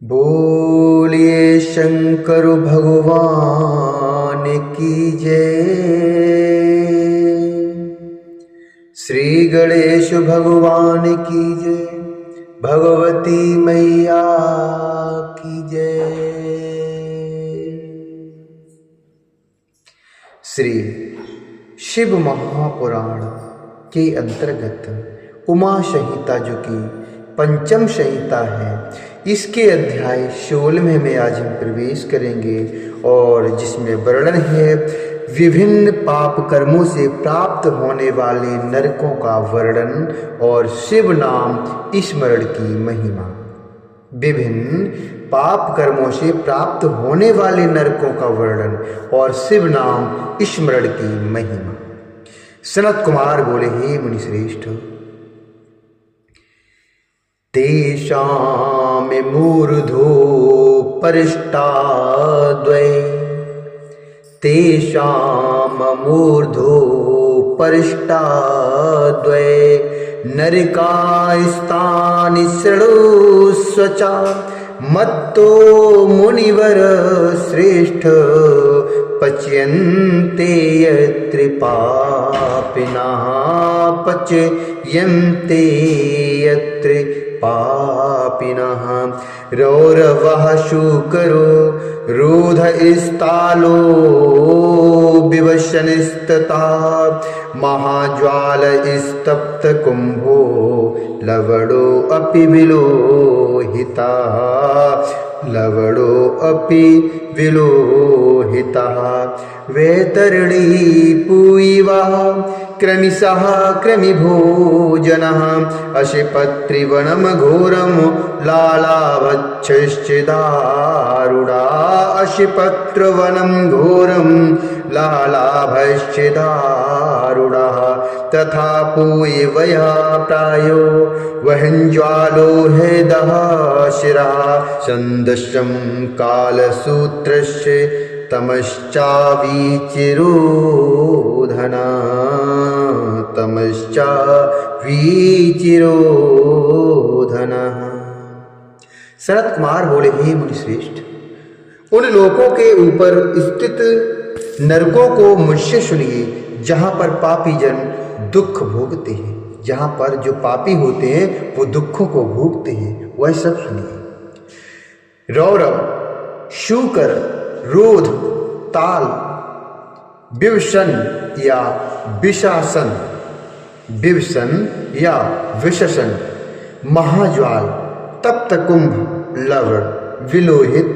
बोलिए शंकर भगवान की जय। श्री गणेश भगवान की जय। भगवती मैया की जय। श्री शिव महापुराण के अंतर्गत उमा संहिता जो कि पंचम संहिता है, इसके अध्याय 16वें में आज हम प्रवेश करेंगे और जिसमें वर्णन है विभिन्न पाप कर्मों से प्राप्त होने वाले नरकों का वर्णन और शिव नाम स्मरण की महिमा। विभिन्न पाप कर्मों से प्राप्त होने वाले नरकों का वर्णन और शिव नाम स्मरण की महिमा। सनत कुमार बोले, हे मुनिश्रेष्ठ, तेषां मूर्धो परिष्टाद्वै, तेषां मूर्धो परिष्टाद्वै नरकास्तानि शृणुष्व च मत्तो मुनिवर श्रेष्ठ पच्यन्ते यत्र पापिनः, पच्यन्ते यत्र पापिनः। रौरवः शूकरो रोधस्तालो विवशनस्तथा महाज्वाल स्तप्त कुंभो लवणो अपि विलोहिता, लवणो अपि विलोहितः। वैतरणी पूयिवा क्रमिशः क्रमिभोजनः अशिपत्रिवनं घोरं लालाभच्छश्च दारुणा, अशिपत्रवनं घोरं लालाभश्च दारुणः। तथा पूयवया प्रायो वहञ्ज्वालो हृदः शिरः सन्दशं कालसूत्रस्य तमश्चावीचिरोधना, तमश्चावीचिरोधना। सनत कुमार बोले, हे मुनिश्रेष्ठ, उन लोकों के ऊपर स्थित नरकों को मुझसे सुनिए जहां पर पापी जन दुख भोगते हैं, जहां पर जो पापी होते हैं वो दुखों को भोगते हैं, वह सब सुनिए। रौरव, शूकर, रोध, ताल, विवसन या विशासन, विवसन या विशसन, महाज्वाल, तप्त कुंभ, लवण, विलोहित,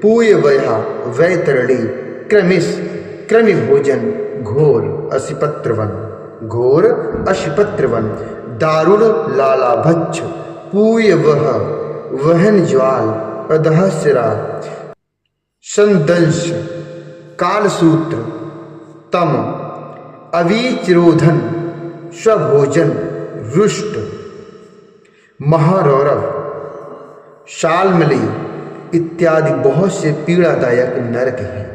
पूयवया, वैतरणी, क्रमिश, क्रमिभोजन, घोर, अशिपत्रवन, घोर, अशिपत्रवन, दारुण, लालाभच्छ, पूयवः, वहन ज्वाल, अधःशिरा, संदंश, कालसूत्र, तम, अवीचिरोधन, स्वभोजन, रुष्ट, महारौरव, शाल्मली इत्यादि बहुत से पीड़ादायक नरक हैं।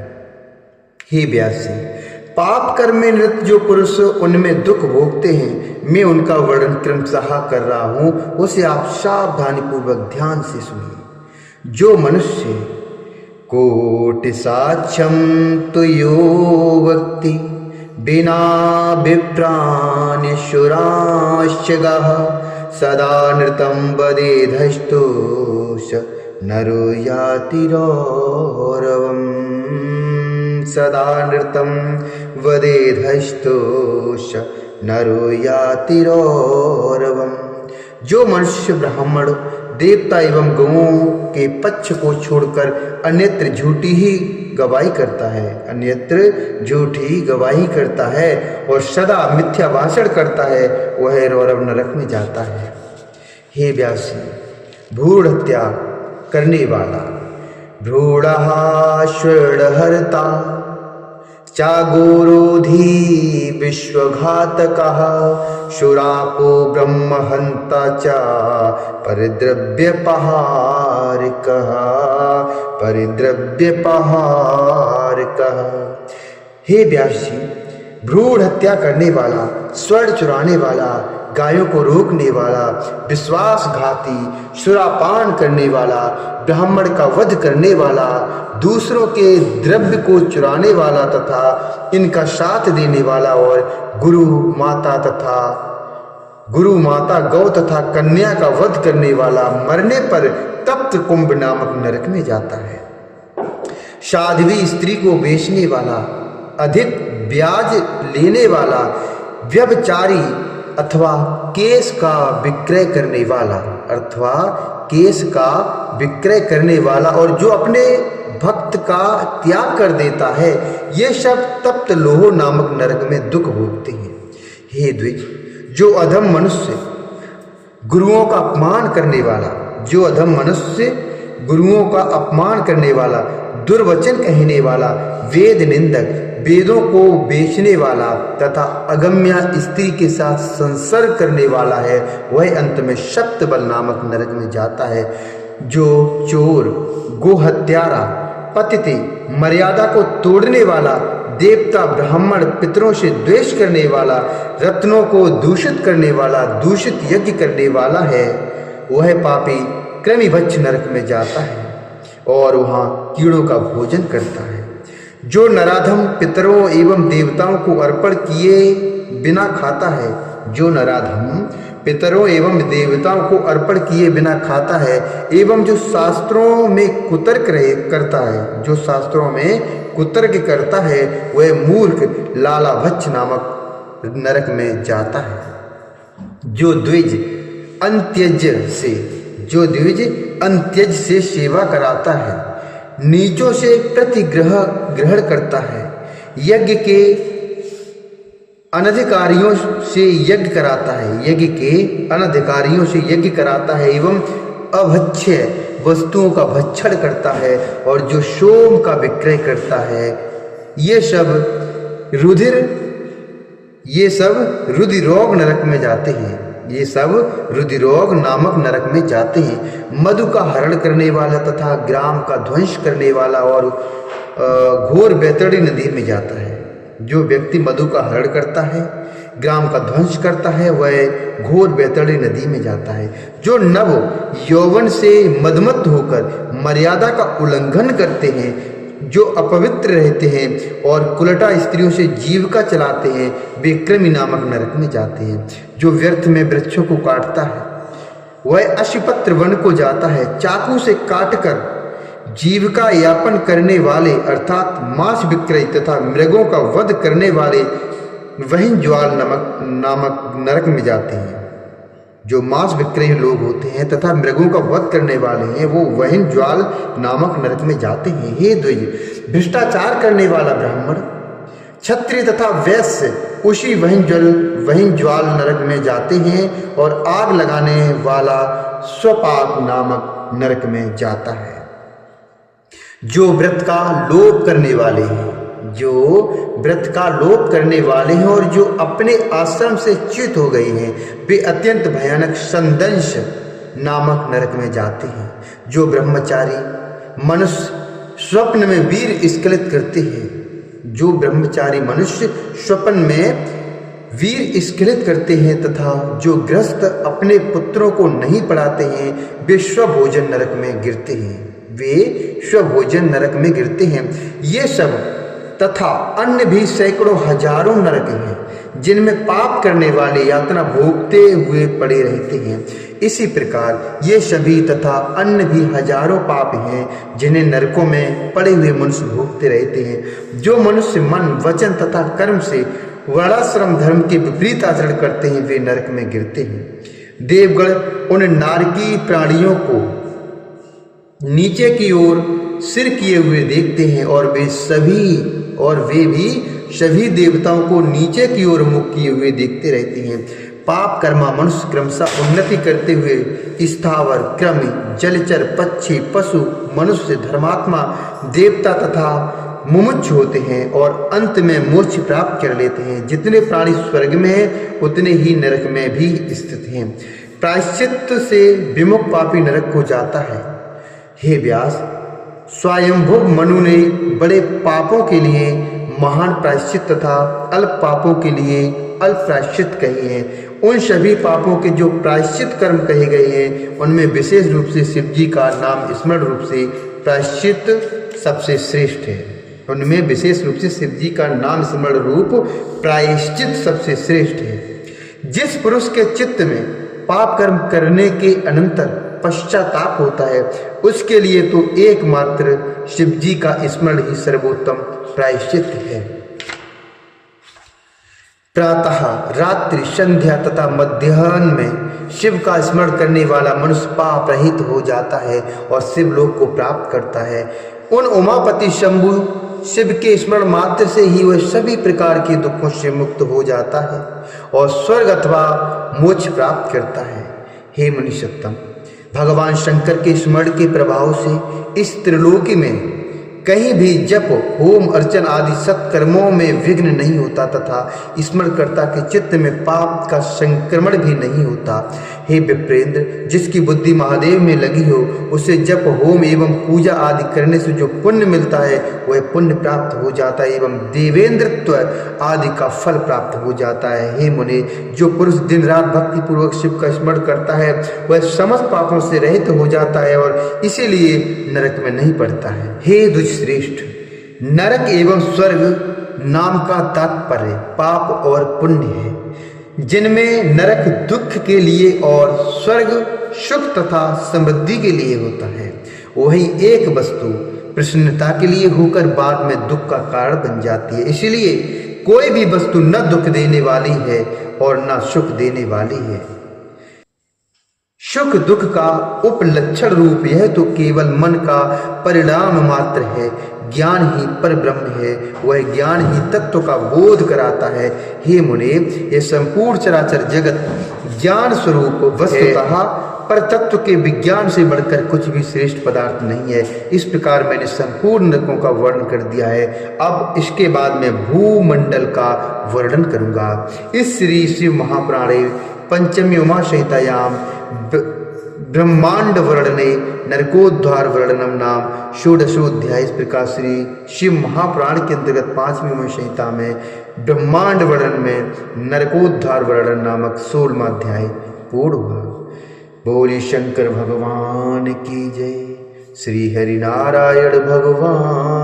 हे व्यासी, पाप कर्म में निरत जो पुरुष उनमें दुख भोगते हैं, मैं उनका वर्णन क्रमशः कर रहा हूं, उसे आप सावधानी पूर्वक ध्यान से सुनिए। जो मनुष्य कोटि साक्ष्यम तो यो वक्ति बिना विप्राण्यशुराश्च गाः सदा नृतं वदेधस्तोष नरो याति रौरवम्, सदा नृतं वदेधस्तोष नरो याति रौरवम्। जो मनुष्य ब्राह्मण, देवता एवं गौओं के पक्ष को छोड़कर अन्यत्र झूठी ही गवाही करता है, अन्यत्र झूठी गवाही करता है और सदा मिथ्या भाषण करता है, वह रौरव नरक में जाता है। हे व्यासी, भ्रूण हत्या करने वाला, भ्रूणः श्वेणहर्ता चागोरोधी विश्वघातकः शूरापो ब्रह्महंता च परिद्रव्यपहारिकः, परिद्रव्यपहारिकः। हे व्यासी, भ्रूण हत्या करने वाला, स्वर्ण चुराने वाला, गायों को रोकने वाला, विश्वासघाती, सुरापान करने वाला, ब्राह्मण का वध करने वाला, दूसरों के द्रव्य को चुराने वाला तथा इनका साथ देने वाला और गुरु माता गौ तथा कन्या का वध करने वाला मरने पर तप्त कुंभ नामक नरक में जाता है। साध्वी स्त्री को बेचने वाला, अधिक ब्याज लेने वाला, व्यभिचारी अथवा केस का विक्रय करने वाला और जो अपने भक्त का त्याग कर देता है, ये सब तप्त लोह नामक नरक में दुख भोगते हैं। हे द्विज, जो अधम मनुष्य गुरुओं का अपमान करने वाला, दुर्वचन कहने वाला, वेद निंदक, वेदों को बेचने वाला तथा अगम्या स्त्री के साथ संसर्ग करने वाला है, वह अंत में शक्तबल नामक नरक में जाता है। जो चोर, गोहत्यारा, पतिते, मर्यादा को तोड़ने वाला, देवता, ब्राह्मण, पितरों से द्वेष करने वाला, रत्नों को दूषित करने वाला, दूषित यज्ञ करने वाला है, वह पापी कृमिभक्ष नरक में जाता है और वहाँ कीड़ों का भोजन करता है। जो नराधम पितरों एवं देवताओं को अर्पण किए बिना खाता है, एवं जो शास्त्रों में कुतर्क करता है, वह मूर्ख लालाभच्छ नामक नरक में जाता है। जो द्विज अंत्यज से सेवा कराता है, नीचों से ग्रहण करता है, यज्ञ के अनधिकारियों से यज्ञ कराता है एवं अभक्ष्य वस्तुओं का भक्षण करता है और जो सोम का विक्रय करता है, ये सब रुधिरोग नरक में जाते हैं। रुधिरोग नामक नरक में जाते हैं। मधु का हरण करने वाला तथा ग्राम का ध्वंस करने वाला और घोर बैतरणी नदी में जाता है। जो व्यक्ति मधु का हरण करता है, ग्राम का ध्वंस करता है, वह घोर बैतरणी नदी में जाता है। जो नव यौवन से मदमत्त होकर मर्यादा का उल्लंघन करते हैं, जो अपवित्र रहते हैं और कुलटा स्त्रियों से जीविका चलाते हैं, वे कृमि नामक नरक में जाते हैं। जो व्यर्थ में वृक्षों को काटता है, वह अश्वपत्र वन को जाता है। चाकू से काटकर जीविका यापन करने वाले अर्थात मांस विक्रय तथा मृगों का वध करने वाले वहिन ज्वाल नामक नरक में जाते हैं। जो मांस विक्रयी लोग होते हैं तथा मृगों का वध करने वाले हैं, वो वहिन ज्वाल नामक नरक में जाते हैं। हे द्विज, भ्रष्टाचार करने वाला ब्राह्मण, क्षत्रिय तथा वैश्य उसी वहिन ज्वाल नरक में जाते हैं और आग लगाने वाला स्वपाक नामक नरक में जाता है। जो व्रत का लोप करने वाले हैं और जो अपने आश्रम से च्युत हो गए हैं, वे अत्यंत भयानक संदंश नामक नरक में जाते हैं। जो ब्रह्मचारी मनुष्य स्वप्न में वीर स्खलित करते हैं, तथा जो गृहस्थ अपने पुत्रों को नहीं पढ़ाते हैं, वे स्वभोजन नरक में गिरते हैं। ये सब तथा अन्य भी सैकड़ों हजारों नरक हैं, जिनमें पाप करने वाले यातना भोगते हुए पड़े रहते हैं। इसी प्रकार ये सभी तथा अन्य भी हजारों पाप हैं, जिन्हें नरकों में पड़े हुए मनुष्य भोगते रहते हैं। जो मनुष्य मन, वचन तथा कर्म से वर्णाश्रम धर्म के विपरीत आचरण करते हैं, वे नरक में गिरते हैं। देवगण उन नारकी प्राणियों को नीचे की ओर सिर किए हुए देखते हैं और वे भी सभी देवताओं को नीचे की ओर मुख किए हुए देखते रहते हैं। पाप कर्मा मनुष्य क्रमशः उन्नति करते हुए स्थावर, कृमि, जलचर, पक्षी, पशु, मनुष्य, धर्मात्मा, देवता तथा मुमुक्ष होते हैं और अंत में मोक्ष प्राप्त कर लेते हैं। जितने प्राणी स्वर्ग में हैं, उतने ही नरक में भी स्थित हैं। प्रायश्चित से विमुख पापी नरक को जाता है। हे व्यास, स्वयंभुव मनु ने बड़े पापों के लिए महान प्रायश्चित तथा अल्प पापों के लिए अल्प प्रायश्चित कहे हैं। उन सभी पापों के जो प्रायश्चित कर्म कहे गए हैं उनमें विशेष रूप से शिव जी का नाम स्मरण रूप से प्रायश्चित सबसे श्रेष्ठ है। उनमें विशेष रूप से शिव जी का नाम स्मरण रूप प्रायश्चित सबसे श्रेष्ठ है। जिस पुरुष के चित्त में पाप कर्म करने के अनंतर पश्चाताप होता है उसके लिए तो एकमात्र शिव जी का स्मरण ही सर्वोत्तम प्रायश्चित है। प्रातः, रात्रि, संध्या तथा मध्याह्न में शिव का स्मरण करने वाला मनुष्य पाप रहित हो जाता है और शिव लोक को प्राप्त करता है। उन उमापति शंभु शिव के स्मरण मात्र से ही वह सभी प्रकार के दुखों से मुक्त हो जाता है और स्वर्ग अथवा मोक्ष प्राप्त करता है। हे मुनिसत्तम, भगवान शंकर के स्मरण के प्रभाव से इस त्रिलोकी में कहीं भी जप, होम, अर्चन आदि सत्कर्मों में विघ्न नहीं होता तथा स्मरणकर्ता के चित्त में पाप का संक्रमण भी नहीं होता। हे विप्रेंद्र, जिसकी बुद्धि महादेव में लगी हो उसे जप, होम एवं पूजा आदि करने से जो पुण्य मिलता है वह पुण्य प्राप्त हो जाता है एवं देवेंद्रत्व आदि का फल प्राप्त हो जाता है। हे मुने, जो पुरुष दिन रात भक्ति पूर्वक शिव का स्मरण करता है वह समस्त पापों से रहित हो जाता है और इसीलिए नरक में नहीं पड़ता है। हे श्रेष्ठ, नरक एवं स्वर्ग नाम का तात्पर्य पाप और पुण्य है, जिनमें नरक दुख के लिए और स्वर्ग सुख तथा समृद्धि के लिए होता है। वही एक वस्तु प्रसन्नता के लिए होकर बाद में दुख का कारण बन जाती है। इसलिए कोई भी वस्तु न दुख देने वाली है और न सुख देने वाली है। सुख दुख का उपलक्षण रूप यह तो केवल मन का परिणाम मात्र है। ज्ञान ही पर ब्रह्म है, वह ज्ञान ही तत्व का बोध कराता है। हे मुने, यह संपूर्ण चराचर जगत ज्ञान स्वरूप वस्तुतः पर तत्व के विज्ञान से बढ़कर कुछ भी श्रेष्ठ पदार्थ नहीं है। इस प्रकार मैंने संपूर्ण नरकों का वर्णन कर दिया है। अब इसके बाद मैं भूमंडल का वर्णन करूंगा। इस श्री शिव महापुराणे पंचमी उमा संहितायाम ब्रह्मांड वर्णने नरकोद्धार वर्णनम नाम षोडशोध्याय। इस प्रकार श्री शिव महापुराण के अंतर्गत 5वीं उमा संहिता में ब्रह्मांड वर्णन में नरकोद्धार वर्णन नामक 16वां अध्याय पूर्ण हुआ। बोले शंकर भगवान की जय। श्री हरि नारायण भगवान